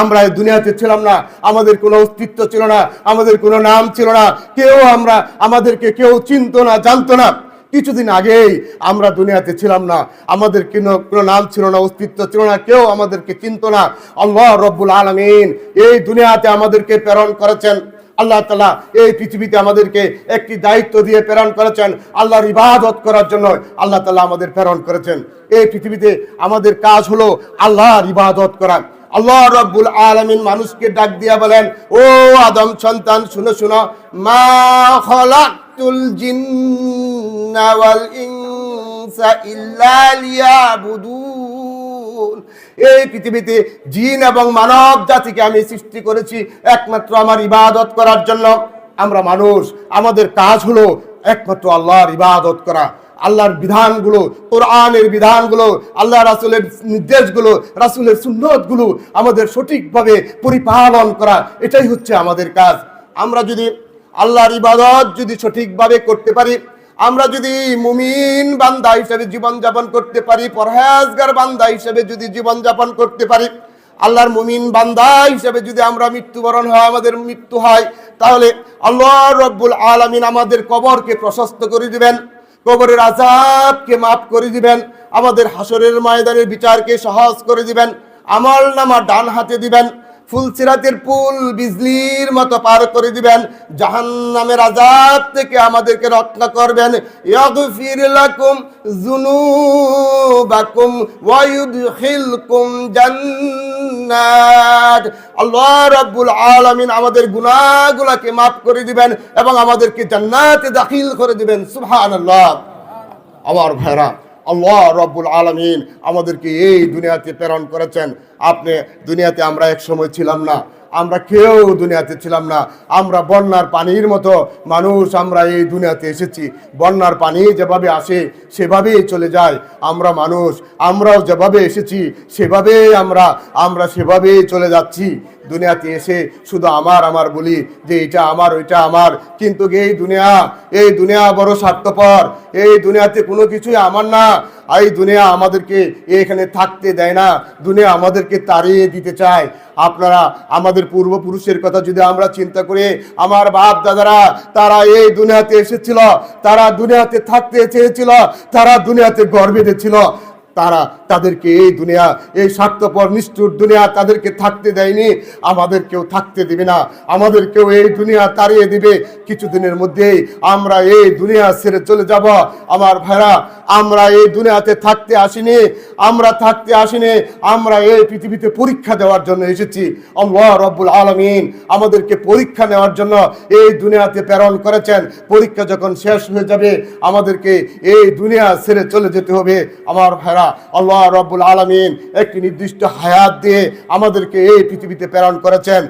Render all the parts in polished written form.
আমরা এই দুনিয়াতে ছিলাম না, আমাদের কোনো অস্তিত্ব ছিল না, আমাদের কোনো নাম ছিল না, আমাদেরকে কেউ চিনতো না, জানতো না। কিছুদিন আগেই আমরা দুনিয়াতে ছিলাম না, আমাদের কোনো নাম ছিল না, অস্তিত্ব ছিল না, কেউ আমাদেরকে চিনতো না। আল্লাহ রব্বুল আলামিন এই দুনিয়াতে আমাদেরকে প্রেরণ করেছেন। আল্লাহ তাআলা এই পৃথিবীতে আমাদেরকে একটি দায়িত্ব দিয়ে প্রেরণ করেছেন, আল্লাহর ইবাদত করার জন্য আল্লাহ তাআলা আমাদের প্রেরণ করেছেন। এই পৃথিবীতে আমাদের কাজ হলো আল্লাহর ইবাদত করা। আল্লাহ রব্বুল আলামিন মানুষকে ডাক দিয়া বলেন, ও আদম সন্তান, শুনো শুনো, মা খালাকতুল জিন্না ওয়াল ইনসা ইল্লা লিয়াবুদুন। এই পৃথিবীতে জিন এবং মানব জাতিকে আমি সৃষ্টি করেছি একমাত্র আমার ইবাদত করার জন্য। আমরা মানুষ, আমাদের কাজ হলো একমাত্র আল্লাহর ইবাদত করা। আল্লাহর বিধানগুলো, কোরআনের বিধানগুলো, আল্লাহ রাসূলের নির্দেশগুলো, রাসূলের সুন্নতগুলো আমাদের সঠিকভাবে পরিপালন করা, এটাই হচ্ছে আমাদের কাজ। আমরা যদি আল্লাহর ইবাদত যদি সঠিকভাবে করতে পারি, আমরা যদি মুমিন বান্দা হিসেবে জীবনযাপন করতে পারি, পরহেজগার বান্দা হিসেবে যদি জীবনযাপন করতে পারি, আল্লাহর মুমিন বান্দা হিসেবে যদি আমরা মৃত্যুবরণ হয়, আমাদের মৃত্যু হয়, তাহলে আল্লাহ রব্বুল আলামিন আমাদের কবরকে প্রশস্ত করে দিবেন, কবরের আযাবকে মাফ করে দিবেন, আমাদের হাসরের ময়দানের বিচারকে সহজ করে দিবেন, আমলনামা ডান হাতে দিবেন, ফুলসিরাতের পুল বিজলির মতো পার করে দিবেন, জাহান্নামের আযাব থেকে আমাদেরকে রক্ষা করবেন। ইয়াগফির লাকুম যুনুবাকুম ওয়া ইউদখিলকুম জান্নাত। আল্লাহ রাব্বুল আলামিন আমাদের গুনাহগুলোকে মাফ করে দিবেন এবং আমাদেরকে জান্নাতে দাখিল করে দিবেন। সুবহানাল্লাহ। আমার ভাইরা, আল্লাহ রব্বুল আলামিন আমাদেরকে এই দুনিয়াতে প্রেরণ করেছেন। আপনি দুনিয়াতে আমরা এক সময় ছিলাম না, আমরা কেউ দুনিয়াতে ছিলাম না, আমরা বন্যার পানির মতো মানুষ, আমরা এই দুনিয়াতে এসেছি। বন্যার পানি যেভাবে আসে সেভাবেই চলে যায়। আমরা মানুষ, আমরাও যেভাবে এসেছি সেভাবেই আমরা সেভাবেই চলে যাচ্ছি। দুনিয়াতে এসে শুধু আমার আমার বলি যে এটা আমার, ওইটা আমার, কিন্তু এই দুনিয়া বড় স্বার্থপর। এই দুনিয়াতে কোনো কিছুই আমার না। এই দুনিয়া আমাদেরকে এখানে থাকতে দেয় না, দুনিয়া আমাদেরকে তাড়িয়ে দিতে চায়। আপনারা আমাদের পূর্বপুরুষের কথা যদি আমরা চিন্তা করি, আমার বাপ দাদারা তারা এই দুনিয়াতে এসেছিল, তারা দুনিয়াতে থাকতে চেয়েছিল, তারা দুনিয়াতে ঘর বেঁধেছিল, তাদেরকে এই দুনিয়া, এই স্বার্থপর নিষ্ঠুর দুনিয়া তাদেরকে থাকতে দেয়নি। আমাদেরকেও থাকতে দিবে না, আমাদেরকেও এই দুনিয়া তাড়িয়ে দিবে। কিছুদিনের মধ্যেই আমরা এই দুনিয়া ছেড়ে চলে যাব। আমার ভাইরা, আমরা এই দুনিয়াতে থাকতে আসিনি, আমরা এই পৃথিবীতে পরীক্ষা দেওয়ার জন্য এসেছি। আল্লাহ রাব্বুল আলামিন আমাদেরকে পরীক্ষা নেওয়ার জন্য এই দুনিয়াতে প্রেরণ করেছেন। পরীক্ষা যখন শেষ হয়ে যাবে আমাদেরকে এই দুনিয়া ছেড়ে চলে যেতে হবে। আমার ভাইরা, আল্লাহ রাব্বুল আলামিন একটি নির্দিষ্ট হায়াত দিয়ে আমাদেরকে এই পৃথিবীতে প্রেরণ করেছেন।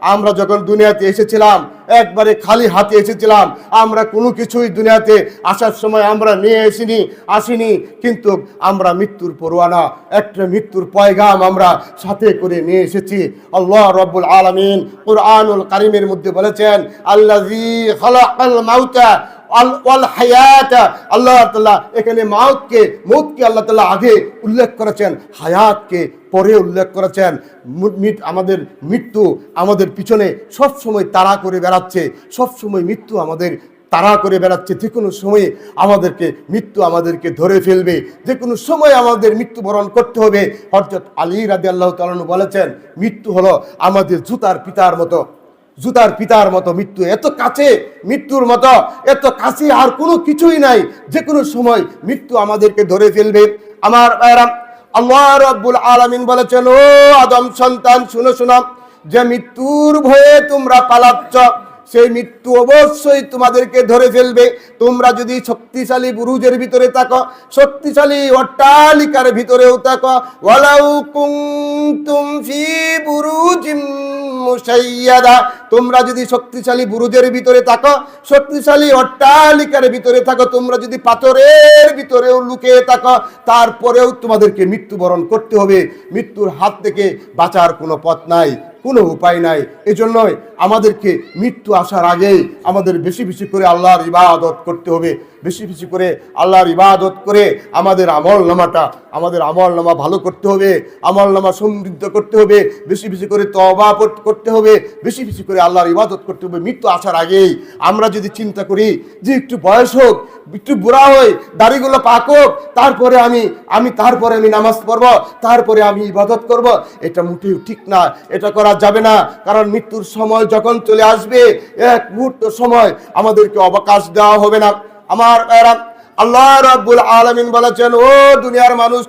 আমরা যখন দুনিয়াতে এসেছিলাম একবারে খালি হাতে এসেছিলাম। আমরা কোনো কিছুই দুনিয়াতে আসার সময় আমরা নিয়ে আসিনি, কিন্তু আমরা মৃত্যুর পরোয়ানা, একটা মৃত্যুর পয়গাম আমরা সাথে করে নিয়ে এসেছি। আল্লাহ রাব্বুল আলামিন কুরআনুল কারীমের মধ্যে বলেছেন, আল্লাযী খালাকাল মাউতা ওয়াল হায়াতা। আল্লাহ তাআলা এখানে মৌতকে আল্লাহ তাআলা আগে উল্লেখ করেছেন, হায়াতকে পরে উল্লেখ করেছেন। আমাদের মৃত্যু আমাদের পিছনে সবসময় তাড়া করে বেড়াচ্ছে, সবসময় মৃত্যু আমাদের তাড়া করে বেড়াচ্ছে। যে কোনো সময় মৃত্যু আমাদেরকে ধরে ফেলবে, যে কোনো সময় আমাদের মৃত্যুবরণ করতে হবে। হযরত আলী রাদিয়াল্লাহু তাআলা বলেছেন, মৃত্যু হলো আমাদের জুতার পিতার মতো মৃত্যু। এত কাছে, মৃত্যুর মতো এত কাছে আর কোনো কিছুই নাই। যে কোনো সময় মৃত্যু আমাদেরকে ধরে ফেলবে। আমার ভাইরা, আল্লাহ রাব্বুল আলামিন বলেছেন, ও আদম সন্তান, শুনো শুনো, যে মৃত্যুর ভয়ে তোমরা পালাচ্ছ, সেই মৃত্যু অবশ্যই তোমাদেরকে ধরে ফেলবে। তোমরা যদি শক্তিশালী বুরুজের ভিতরে থাকো, শক্তিশালী অট্টালিকার ভিতরেও থাকো, ওয়ালাউ কুনতুম ফি বুরুজিম মুশাইয়াদা, তোমরা যদি শক্তিশালী বুরুজের ভিতরে থাকো, শক্তিশালী অট্টালিকার ভিতরে থাকো, তোমরা যদি পাথরের ভিতরেও লুকিয়ে থাকো, তারপরেও তোমাদেরকে মৃত্যুবরণ করতে হবে। মৃত্যুর হাত থেকে বাঁচার কোনো পথ নাই। কোনো উপায় নাই। এজন্যই আমাদেরকে মৃত্যু আসার আগেই আমাদের বেশি বেশি করে আল্লাহর ইবাদত করতে হবে, বেশি বেশি করে আল্লাহর ইবাদত করে আমাদের আমলনামা ভালো করতে হবে, আমলনামা সমৃদ্ধ করতে হবে, বেশি বেশি করে তওবা করতে হবে, বেশি বেশি করে আল্লাহর ইবাদত করতে হবে। মৃত্যু আসার আগেই আমরা যদি চিন্তা করি যে একটু বয়স হোক, একটু বুড়া হই, দাড়িগুলো পাক হোক, তারপরে আমি নামাজ পড়ব, তারপরে আমি ইবাদত করব, এটা মোটেও ঠিক না, এটা করা যাবে না। কারণ মৃত্যুর সময় যখন চলে আসবে, এক মুহূর্ত সময় আমাদেরকে অবকাশ দেওয়া হবে না। আমার আল্লাহ রাব্বুল আলামিন বলেছেন, ও দুনিয়ার মানুষ,